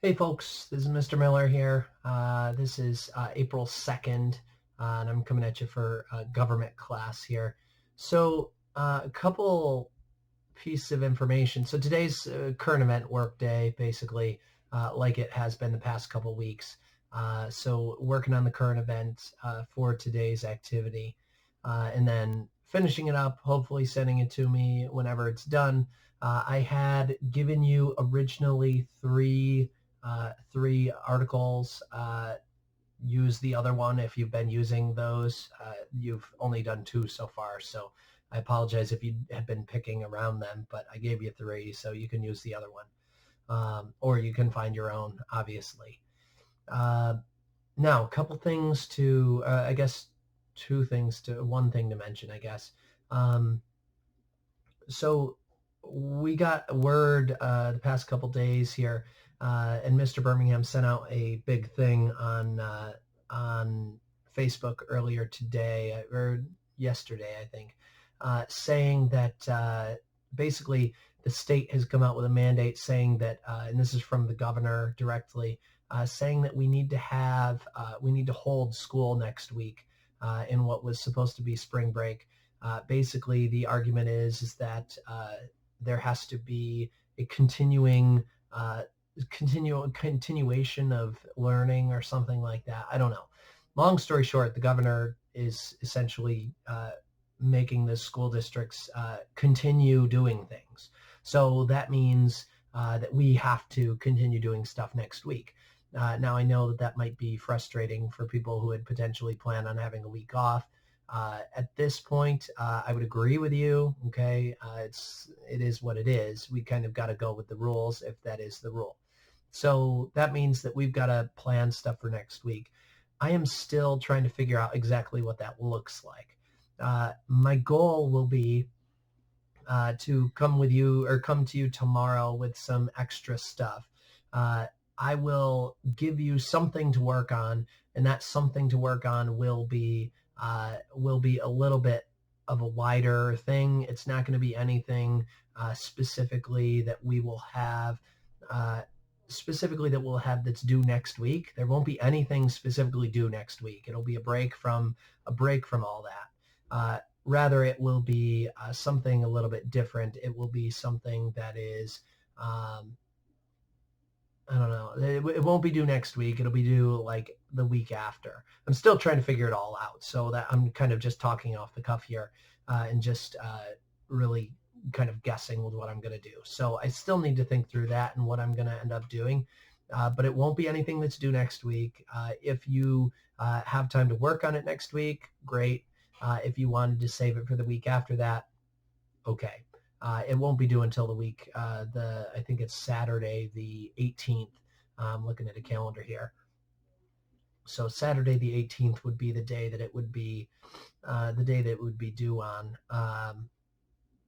Hey folks, this is Mr. Miller here. This is April 2nd, and I'm coming at you for a government class here. So a couple pieces of information. So today's current event work day, basically, like it has been the past couple weeks. So working on the current event for today's activity, and then finishing it up, hopefully sending it to me whenever it's done. I had given you originally three articles. Use the other one if you've been using those. You've only done two so far, so I apologize if you have been picking around them, but I gave you three, so you can use the other one. Or you can find your own, obviously. Now, a couple things to, I guess, one thing to mention, I guess. So we got word the past couple days here, and Mr. Birmingham sent out a big thing on Facebook earlier today or yesterday, I think, saying that basically the state has come out with a mandate saying that, and this is from the governor directly, saying that we need to hold school next week in what was supposed to be spring break. Basically, the argument is that there has to be a continuation of learning or something like that. I don't know. Long story short, the governor is essentially making the school districts continue doing things. So that means that we have to continue doing stuff next week. Now, I know that might be frustrating for people who had potentially planned on having a week off. At this point, I would agree with you. Okay, it is what it is. We kind of got to go with the rules if that is the rule. So that means that we've got to plan stuff for next week. I am still trying to figure out exactly what that looks like. My goal will be to come to you tomorrow with some extra stuff. I will give you something to work on, and that something to work on will be a little bit of a wider thing. It's not going to be anything specifically that we'll have that's due next week. There won't be anything specifically due next week. It'll be a break from all that. Rather, it will be something a little bit different. It will be something that is, I don't know. It won't be due next week. It'll be due like the week after. I'm still trying to figure it all out. So that I'm kind of just talking off the cuff here and just really kind of guessing with what I'm going to do. So I still need to think through that and what I'm going to end up doing. But it won't be anything that's due next week. If you have time to work on it next week, great. If you wanted to save it for the week after that, okay. It won't be due until the week, I think it's Saturday the 18th. I'm looking at a calendar here. So Saturday the 18th would be the day that it would be due on.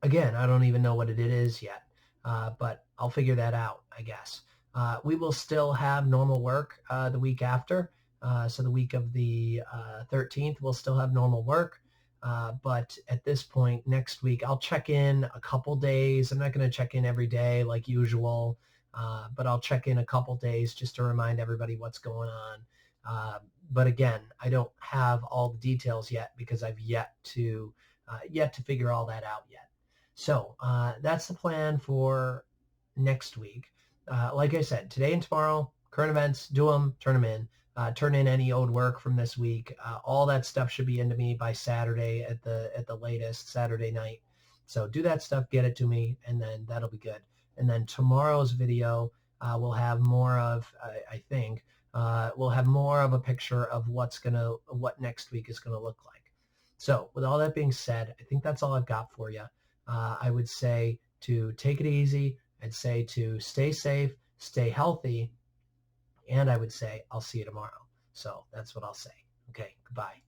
Again, I don't even know what it is yet, but I'll figure that out, I guess. We will still have normal work the week after. So the week of the 13th, we'll still have normal work. But at this point, next week, I'll check in a couple days. I'm not going to check in every day like usual, but I'll check in a couple days just to remind everybody what's going on. But again, I don't have all the details yet because I've yet to figure all that out yet. So that's the plan for next week. Like I said, today and tomorrow, current events, do them, turn them in. Turn in any owed work from this week. All that stuff should be into me by Saturday at the latest, Saturday night. So do that stuff, get it to me, and then that'll be good. And then tomorrow's video will have more of, I think, we'll have more of a picture of what next week is gonna look like. So with all that being said, I think that's all I've got for you. I would say to take it easy. I'd say to stay safe, stay healthy, and I would say I'll see you tomorrow. So that's what I'll say. Okay, goodbye.